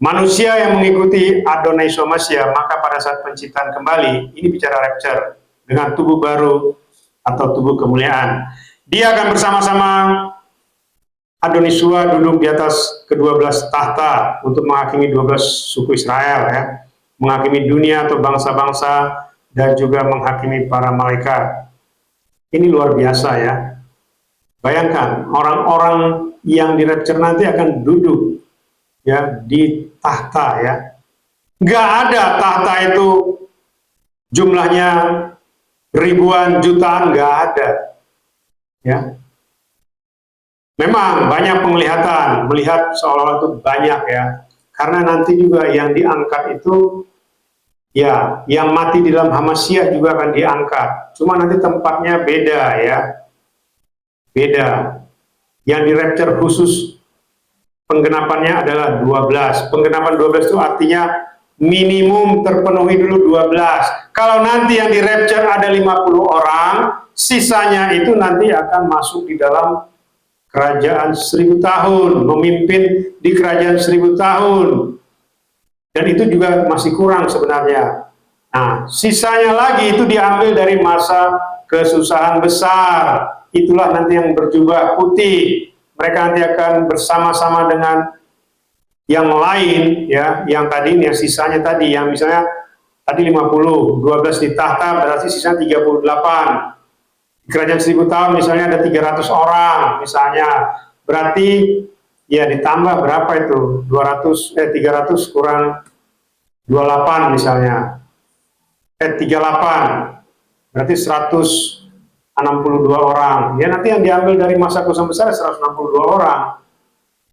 Manusia yang mengikuti Adonai Yeshua HaMasyiah, maka pada saat penciptaan kembali, ini bicara rapture dengan tubuh baru atau tubuh kemuliaan. Dia akan bersama-sama Adonai Yeshua duduk di atas ke-12 tahta untuk menghakimi 12 suku Israel ya, menghakimi dunia atau bangsa-bangsa dan juga menghakimi para malaikat. Ini luar biasa ya. Bayangkan orang-orang yang di rapture nanti akan duduk ya di tahta ya. Nggak ada tahta itu jumlahnya ribuan jutaan, nggak ada ya. Memang banyak penglihatan, melihat seolah-olah itu banyak ya. Karena nanti juga yang diangkat itu, ya, yang mati di dalam HaMasyiah juga akan diangkat. Cuma nanti tempatnya beda ya. Beda. Yang di rapture khusus, penggenapannya adalah 12. Penggenapan 12 itu artinya minimum terpenuhi dulu 12. Kalau nanti yang di rapture ada 50 orang, sisanya itu nanti akan masuk di dalam kerajaan 1000 tahun, memimpin di kerajaan 1000 tahun. Dan itu juga masih kurang sebenarnya. Nah, sisanya lagi itu diambil dari masa kesusahan besar. Itulah nanti yang berjubah putih. Mereka nanti akan bersama-sama dengan yang lain, ya, yang tadi, yang sisanya tadi, yang misalnya tadi 50, 12 di tahta, berarti sisanya 38. Di kerajaan 1000 tahun misalnya ada 300 orang, misalnya. Berarti, ya ditambah berapa itu? 300 kurang 28 misalnya. 38. Berarti 162 orang. Ya nanti yang diambil dari masa kesusahan besar 162 orang.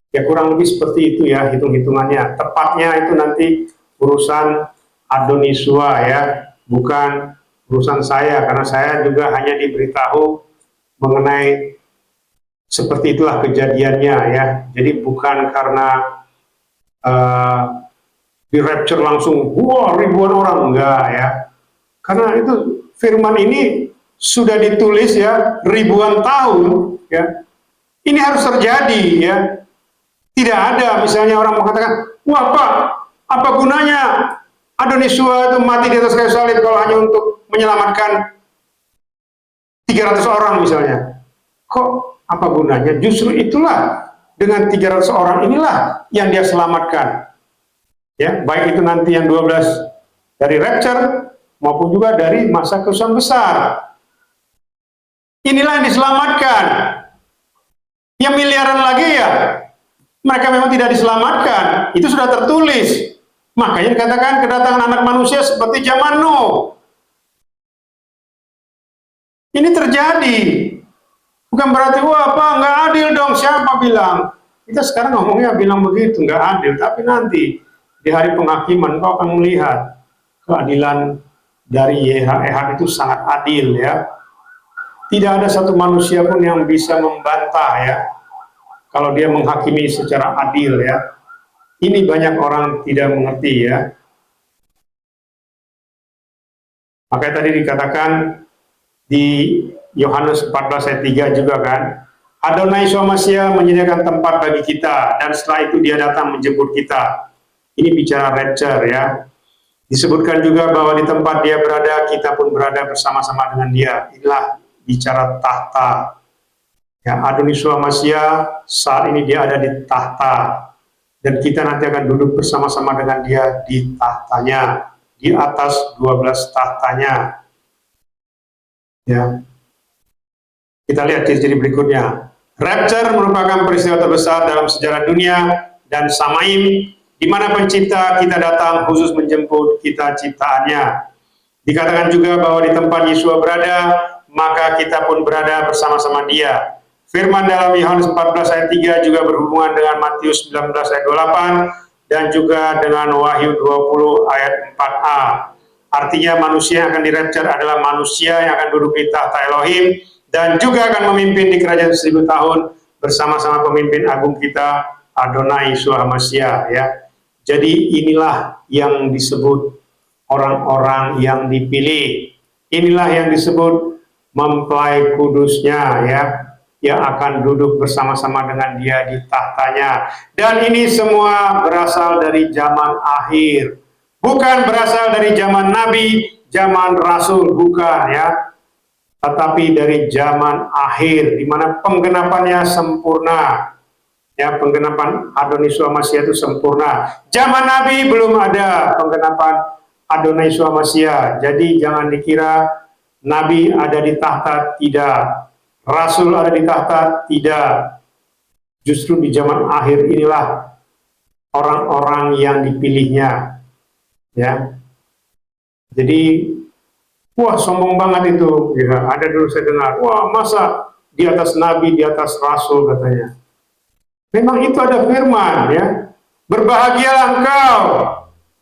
Ya kurang lebih seperti itu ya hitung-hitungannya. Tepatnya itu nanti urusan Adonisua ya, bukan urusan saya, karena saya juga hanya diberitahu mengenai seperti itulah kejadiannya ya. Jadi bukan karena di rapture langsung wah ribuan orang, enggak ya. Karena itu firman ini sudah ditulis ya ribuan tahun ya. Ini harus terjadi ya. Tidak ada misalnya orang mengatakan, wah Pak, apa gunanya Adonisua itu mati di atas kayu salib kalau hanya untuk menyelamatkan 300 orang misalnya. Kok apa gunanya? Justru itulah, dengan 300 orang inilah yang dia selamatkan. Ya, baik itu nanti yang 12 dari rapture maupun juga dari masa kesusahan besar. Inilah yang diselamatkan. Yang miliaran lagi ya, mereka memang tidak diselamatkan. Itu sudah tertulis. Makanya dikatakan kedatangan anak manusia seperti zaman Nuh. Ini terjadi. Bukan berarti, wah Pak, nggak adil dong. Siapa bilang? Kita sekarang ngomongnya bilang begitu, nggak adil. Tapi nanti di hari penghakiman kau akan melihat keadilan dari YHWH itu sangat adil ya. Tidak ada satu manusia pun yang bisa membantah ya kalau dia menghakimi secara adil ya. Ini banyak orang tidak mengerti ya. Makanya tadi dikatakan di Yohanes 14 ayat 3 juga kan, Adonai Yeshua Mashiach menyediakan tempat bagi kita dan setelah itu dia datang menjemput kita. Ini bicara rapture ya. Disebutkan juga bahwa di tempat dia berada, kita pun berada bersama-sama dengan dia. Inilah bicara tahta. Ya, Adonai Yeshua Mashiach saat ini dia ada di tahta. Dan kita nanti akan duduk bersama-sama dengan dia di tahtanya. Di atas 12 tahtanya. Ya. Kita lihat ciri-ciri berikutnya. Rapture merupakan peristiwa terbesar dalam sejarah dunia dan Samaim, di mana pencipta kita datang khusus menjemput kita ciptaannya. Dikatakan juga bahwa di tempat Yeshua berada, maka kita pun berada bersama-sama dia. Firman dalam Yohanes 14 ayat 3 juga berhubungan dengan Matius 19 ayat 28 dan juga dengan Wahyu 20 ayat 4a. Artinya manusia yang akan di-rapture adalah manusia yang akan duduk di tahta Elohim dan juga akan memimpin di kerajaan 1000 tahun bersama-sama pemimpin agung kita Adonai Yeshua Mashiach ya. Jadi inilah yang disebut orang-orang yang dipilih. Inilah yang disebut mempelai kudusnya ya, yang akan duduk bersama-sama dengan dia di tahtanya. Dan ini semua berasal dari zaman akhir. Bukan berasal dari zaman Nabi, zaman Rasul, bukan ya. Tetapi dari zaman akhir, di mana penggenapannya sempurna. Ya, penggenapan Adonai Yeshua Mashiach itu sempurna. Zaman Nabi belum ada penggenapan Adonai Yeshua Mashiach. Jadi jangan dikira Nabi ada di tahta, tidak. Rasul ada di tahta, tidak. Justru di zaman akhir inilah orang-orang yang dipilihnya. Ya. Jadi, wah sombong banget itu. Ya, ada dulu saya dengar, wah masa di atas Nabi, di atas Rasul katanya. Memang itu ada firman ya. Berbahagialah engkau,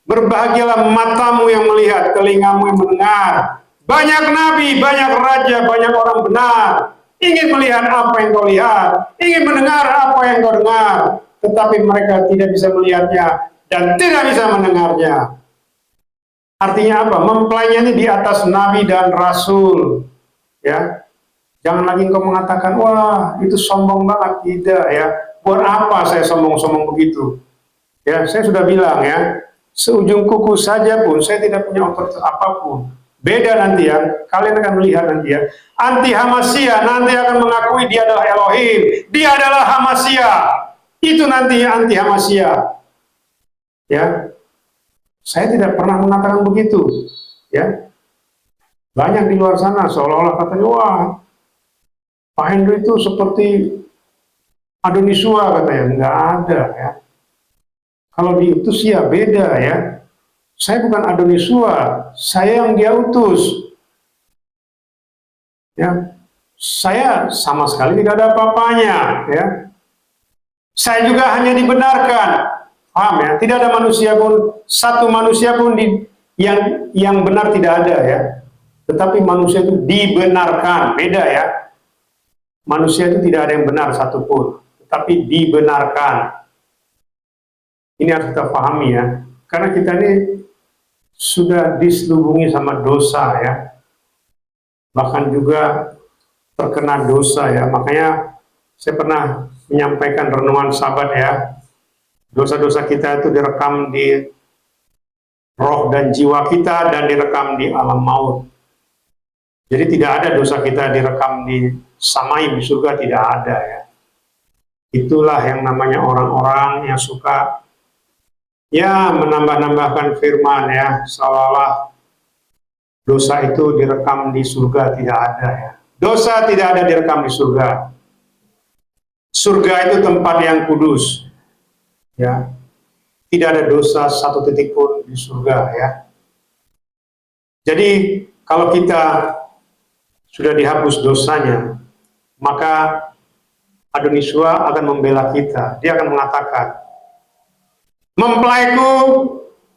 berbahagialah matamu yang melihat, telingamu yang mendengar. Banyak nabi, banyak raja, banyak orang benar ingin melihat apa yang kau lihat, ingin mendengar apa yang kau dengar, tetapi mereka tidak bisa melihatnya dan tidak bisa mendengarnya. Artinya apa? Mempelainya ini di atas nabi dan rasul. Ya, jangan lagi engkau mengatakan, wah itu sombong banget. Tidak ya. Buat apa saya sombong-sombong begitu? Ya, saya sudah bilang ya, seujung kuku saja pun saya tidak punya otoritas apapun. Beda nanti ya, kalian akan melihat nanti ya. Anti Hamasiyah nanti akan mengakui dia adalah Elohim, dia adalah Hamasiyah. Itu nanti anti Hamasiyah. Ya, saya tidak pernah mengatakan begitu. Ya, banyak di luar sana seolah-olah katanya, wah, Pak Hendro itu seperti Adonisua katanya, nggak ada ya. Kalau diutus ya beda ya. Saya bukan Adonisua, saya yang dia utus. Ya, saya sama sekali tidak ada apa-apanya. Ya, saya juga hanya dibenarkan. Paham ya? Tidak ada manusia pun, satu manusia pun yang benar tidak ada ya. Tetapi manusia itu dibenarkan, beda ya. Manusia itu tidak ada yang benar satupun, tetapi dibenarkan. Ini harus kita pahami ya, karena kita ini sudah diselubungi sama dosa ya, bahkan juga terkena dosa ya. Makanya saya pernah menyampaikan renungan sahabat ya, dosa-dosa kita itu direkam di roh dan jiwa kita dan direkam di alam maut. Jadi tidak ada dosa kita direkam di samaim, di surga tidak ada ya. Itulah yang namanya orang-orang yang suka ya menambah-nambahkan firman ya, seolah-olah dosa itu direkam di surga, tidak ada ya. Dosa tidak ada direkam di surga. Surga itu tempat yang kudus ya. Tidak ada dosa satu titik pun di surga ya. Jadi kalau kita sudah dihapus dosanya, maka Adonisua akan membela kita. Dia akan mengatakan, mempelaiku,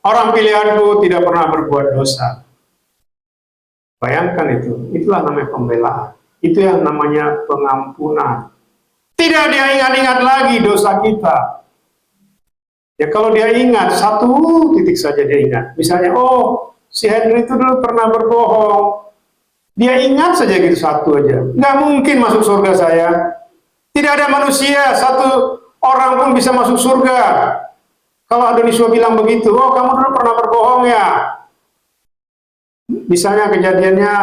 orang pilihanku tidak pernah berbuat dosa. Bayangkan itu, itulah namanya pembelaan. Itu yang namanya pengampunan. Tidak dia ingat-ingat lagi dosa kita. Ya kalau dia ingat, satu titik saja dia ingat. Misalnya, oh si Henry itu dulu pernah berbohong. Dia ingat saja gitu satu aja. Nggak mungkin masuk surga saya. Tidak ada manusia, satu orang pun bisa masuk surga. Kalau Adonisua bilang begitu, oh kamu dulu pernah berbohong ya. Misalnya kejadiannya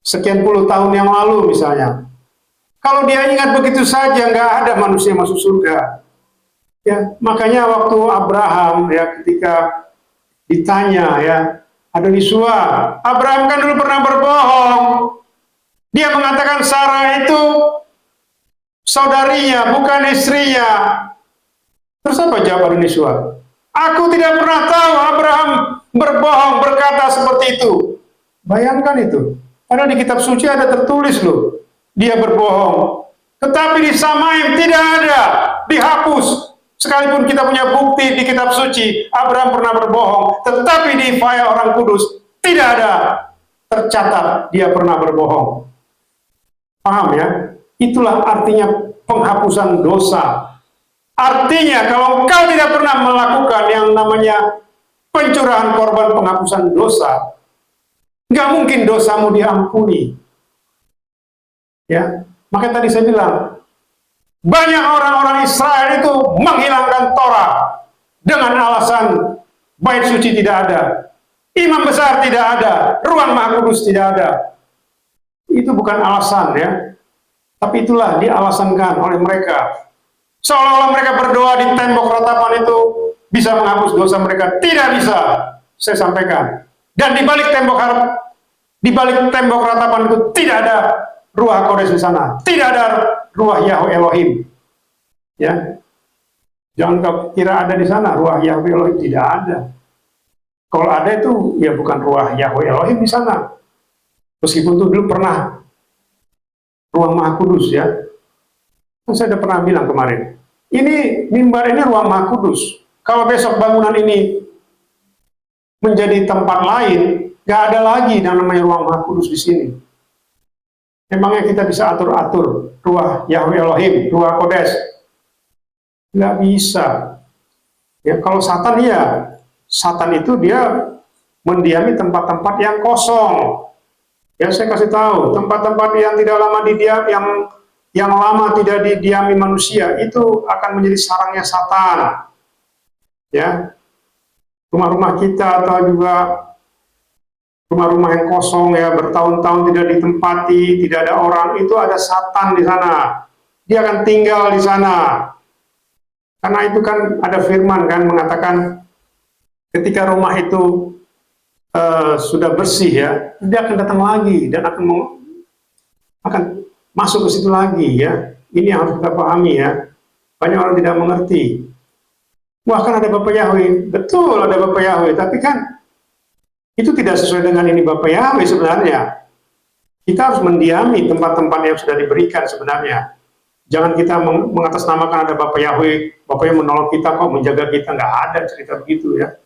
sekian puluh tahun yang lalu misalnya. Kalau dia ingat begitu saja, nggak ada manusia masuk surga. Ya, makanya waktu Abraham ya ketika ditanya ya, Adonisua, Abraham kan dulu pernah berbohong. Dia mengatakan Sarah itu saudarinya, bukan istrinya. Terus apa jawab Adonisua? Aku tidak pernah tahu Abraham berbohong, berkata seperti itu. Bayangkan itu. Padahal di kitab suci ada tertulis loh, dia berbohong. Tetapi di Samaim tidak ada, dihapus. Sekalipun kita punya bukti di kitab suci, Abraham pernah berbohong, tetapi di file orang kudus tidak ada tercatat dia pernah berbohong. Paham ya? Itulah artinya penghapusan dosa. Artinya kalau engkau tidak pernah melakukan yang namanya pencurahan korban penghapusan dosa, nggak mungkin dosamu diampuni. Ya, makanya tadi saya bilang, banyak orang-orang Israel itu menghilangkan Torah dengan alasan bait suci tidak ada, imam besar tidak ada, ruang maha kudus tidak ada. Itu bukan alasan ya, tapi itulah dialasankan oleh mereka. Seolah-olah mereka berdoa di tembok ratapan itu bisa menghapus dosa mereka. Tidak bisa, saya sampaikan. Dan di balik tembok ratapan itu tidak ada Ruach Kodes di sana, tidak ada Ruach Yahweh Elohim. Ya, jangan kau kira ada di sana Ruach Yahweh Elohim, tidak ada. Kalau ada itu ya bukan Ruach Yahweh Elohim di sana. Meskipun itu dulu pernah ruang Maha Kudus ya. Saya sudah pernah bilang kemarin, ini mimbar ini ruang Maha Kudus. Kalau besok bangunan ini menjadi tempat lain, nggak ada lagi yang namanya ruang Maha Kudus di sini. Memangnya kita bisa atur-atur Ruach Yahweh Elohim, Ruach Kodes? Nggak bisa. Ya kalau Satan ya, Satan itu dia mendiami tempat-tempat yang kosong. Ya, saya kasih tahu, tempat-tempat yang tidak lama yang lama tidak didiami manusia itu akan menjadi sarangnya Satan. Ya, rumah-rumah kita atau juga rumah-rumah yang kosong ya bertahun-tahun tidak ditempati, tidak ada orang, itu ada Satan di sana. Dia akan tinggal di sana. Karena itu kan ada firman kan mengatakan ketika rumah itu sudah bersih ya, dia akan datang lagi dan akan masuk ke situ lagi ya. Ini yang harus kita pahami ya. Banyak orang tidak mengerti. Wah, kan ada Bapak Yahweh. Betul ada Bapak Yahweh, tapi kan itu tidak sesuai dengan ini Bapak Yahweh sebenarnya. Kita harus mendiami tempat-tempat yang sudah diberikan sebenarnya. Jangan kita mengatasnamakan ada Bapak Yahweh, Bapak yang menolong kita kok, menjaga kita. Nggak ada cerita begitu ya.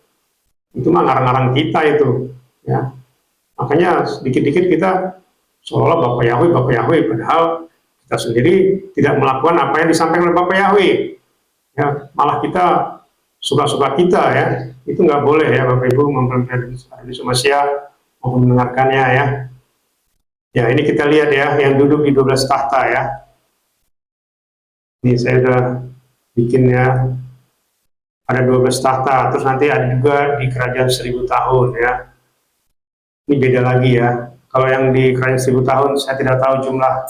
Itu mah ngarang-ngarang kita itu. Ya. Makanya sedikit-dikit kita seolah Bapak Yahweh, padahal kita sendiri tidak melakukan apa yang disampaikan oleh Bapak Yahweh. Ya, malah kita suka-suka kita ya. Itu nggak boleh ya Bapak Ibu mempelajari Manusia mau mendengarkannya ya. Ya, ini kita lihat ya yang duduk di 12 tahta ya. Ini saya sudah bikin ya. Ada 12 tahta, terus nanti ada juga di kerajaan 1000 tahun ya. Ini beda lagi ya. Kalau yang di kerajaan 1000 tahun saya tidak tahu jumlah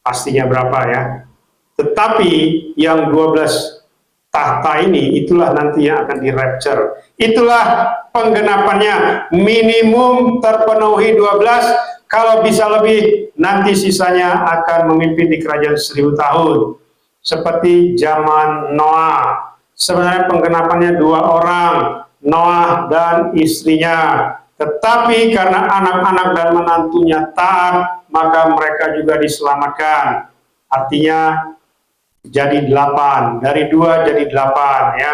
pastinya berapa ya. Tetapi yang 12 tahta ini itulah nanti yang akan di rapture. Itulah penggenapannya, minimum terpenuhi 12, kalau bisa lebih nanti sisanya akan memimpin di kerajaan 1000 tahun. Seperti zaman Noah. Sebenarnya penggenapannya 2 orang, Noah dan istrinya. Tetapi karena anak-anak dan menantunya taat, maka mereka juga diselamatkan. Artinya jadi 8, dari 2 jadi 8 ya.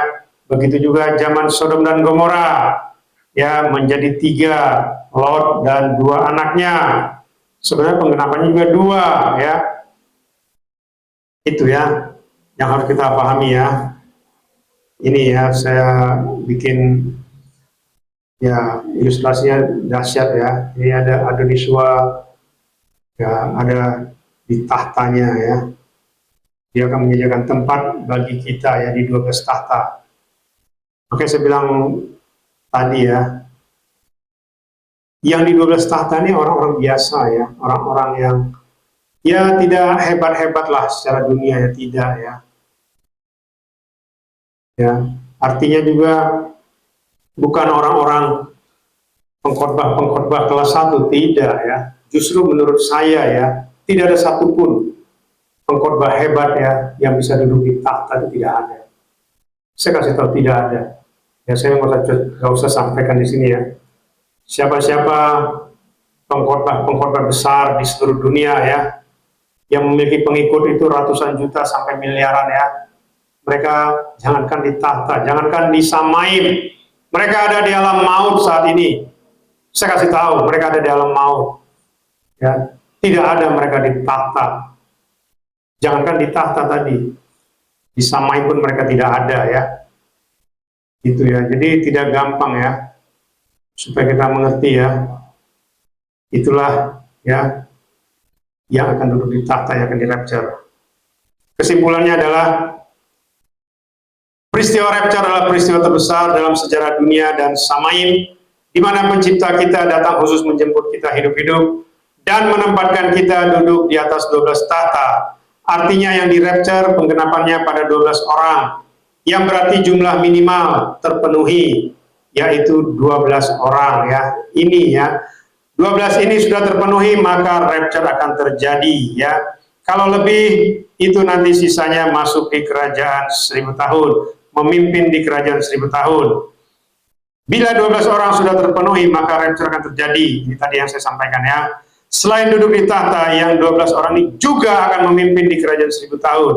Begitu juga zaman Sodom dan Gomora ya, menjadi 3, Lot dan 2 anaknya. Sebenarnya penggenapannya juga 2 ya. Itu ya yang harus kita pahami ya. Ini ya saya bikin ya ilustrasinya dahsyat ya. Ini ada Adoniswa ya, ada di tahtanya ya. Dia akan menyediakan tempat bagi kita ya di 12 tahta. Oke, saya bilang tadi ya, yang di 12 tahta ini orang-orang biasa ya, orang-orang yang ya tidak hebat-hebat lah secara dunia ya, tidak ya. Ya, artinya juga bukan orang-orang pengkhotbah kelas 1, tidak ya. Justru menurut saya ya, tidak ada satupun pengkhotbah hebat ya yang bisa duduk di tahta, itu tidak ada. Saya kasih tahu tidak ada. Ya, saya nggak usah sampaikan di sini ya. Siapa-siapa pengkhotbah besar di seluruh dunia ya, yang memiliki pengikut itu ratusan juta sampai miliaran ya. Mereka jangankan di tahta, jangankan di Samaim, mereka ada di alam maut saat ini. Saya kasih tahu, mereka ada di alam maut. Ya, tidak ada mereka di tahta. Jangankan di tahta tadi, di Samaim pun mereka tidak ada ya. Itu ya. Jadi tidak gampang ya. Supaya kita mengerti ya. Itulah ya yang akan duduk di tahta, yang akan di rapture. Kesimpulannya adalah peristiwa rapture adalah peristiwa terbesar dalam sejarah dunia dan Samaim, di mana pencipta kita datang khusus menjemput kita hidup-hidup dan menempatkan kita duduk di atas 12 tahta. Artinya yang di rapture penggenapannya pada 12 orang, yang berarti jumlah minimal terpenuhi, yaitu 12 orang ya. Ini ya, 12 ini sudah terpenuhi, maka rapture akan terjadi ya. Kalau lebih, itu nanti sisanya masuk di kerajaan 1000 tahun, memimpin di kerajaan 1000 tahun. Bila 12 orang sudah terpenuhi, maka rapture akan terjadi. Ini tadi yang saya sampaikan ya. Selain duduk di tahta, yang 12 orang ini juga akan memimpin di kerajaan 1000 tahun.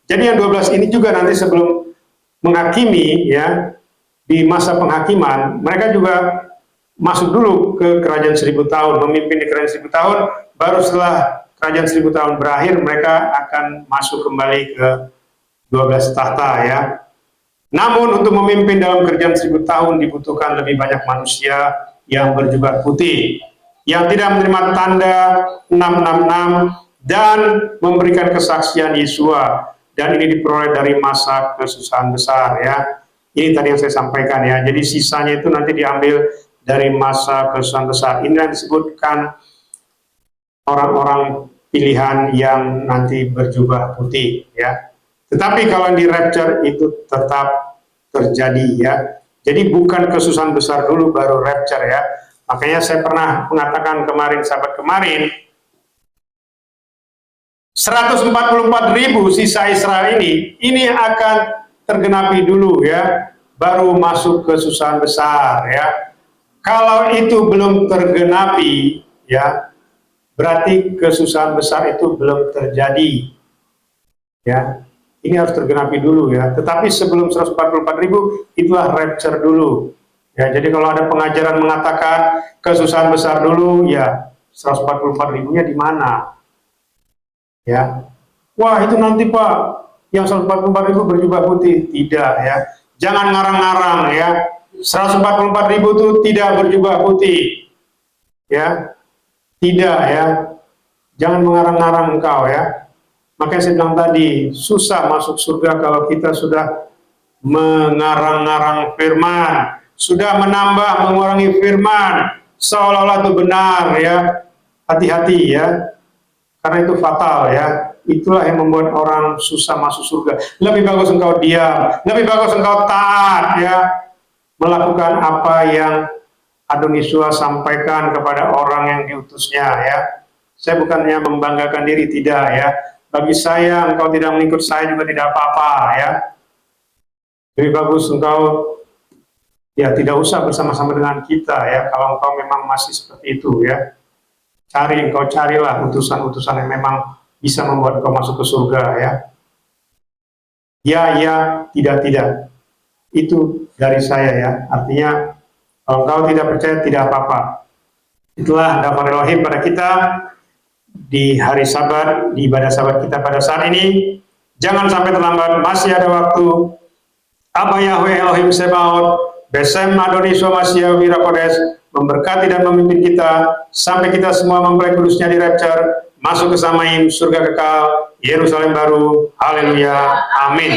Jadi yang 12 ini juga nanti sebelum menghakimi ya, di masa penghakiman, mereka juga masuk dulu ke kerajaan 1000 tahun, memimpin di kerajaan 1000 tahun, baru setelah kerajaan 1000 tahun berakhir, mereka akan masuk kembali ke 12 tahta ya. Namun untuk memimpin dalam kerjaan 1000 tahun dibutuhkan lebih banyak manusia yang berjubah putih, yang tidak menerima tanda 666 dan memberikan kesaksian Yesua. Dan ini diperoleh dari masa kesusahan besar ya. Ini tadi yang saya sampaikan ya. Jadi sisanya itu nanti diambil dari masa kesusahan besar. Ini yang disebutkan orang-orang pilihan yang nanti berjubah putih ya. Tetapi kalau di rapture itu tetap terjadi ya. Jadi bukan kesusahan besar dulu baru rapture ya. Makanya saya pernah mengatakan kemarin, sahabat kemarin, 144.000 sisa Israel ini akan tergenapi dulu ya, baru masuk kesusahan besar ya. Kalau itu belum tergenapi ya, berarti kesusahan besar itu belum terjadi ya. Ini harus tergenapi dulu ya. Tetapi sebelum 144.000 itulah rapture dulu. Ya, jadi kalau ada pengajaran mengatakan kesusahan besar dulu, ya 144.000-nya di mana? Ya, wah itu nanti Pak, yang 144.000 berjubah putih. Tidak ya, jangan ngarang-ngarang ya. 144.000 itu tidak berjubah putih. Ya, tidak ya. Jangan mengarang-ngarang engkau ya. Makanya saya bilang tadi, susah masuk surga kalau kita sudah mengarang-ngarang firman, sudah menambah, mengurangi firman, seolah-olah itu benar ya. Hati-hati ya, karena itu fatal ya. Itulah yang membuat orang susah masuk surga. Lebih bagus engkau diam, lebih bagus engkau taat ya, melakukan apa yang Adon Yesus sampaikan kepada orang yang diutusnya ya. Saya bukannya membanggakan diri, tidak ya. Bagi saya, engkau tidak mengikut saya juga tidak apa-apa ya. Lebih bagus engkau ya tidak usah bersama-sama dengan kita ya, kalau engkau memang masih seperti itu ya. Engkau carilah utusan-utusan yang memang bisa membuat engkau masuk ke surga ya. Ya, tidak. Itu dari saya ya. Artinya kalau engkau tidak percaya tidak apa-apa. Itulah damai Elohim pada kita di hari Sabat, di ibadah Sabat kita pada saat ini. Jangan sampai terlambat, masih ada waktu. Abba Yahweh Elohim Sebaot, Besem Adoni Somasya Wirakodes, memberkati dan memimpin kita, sampai kita semua mempelai kudusnya di rapture, masuk ke Samaim, surga kekal, Yerusalem baru. Haleluya, amin.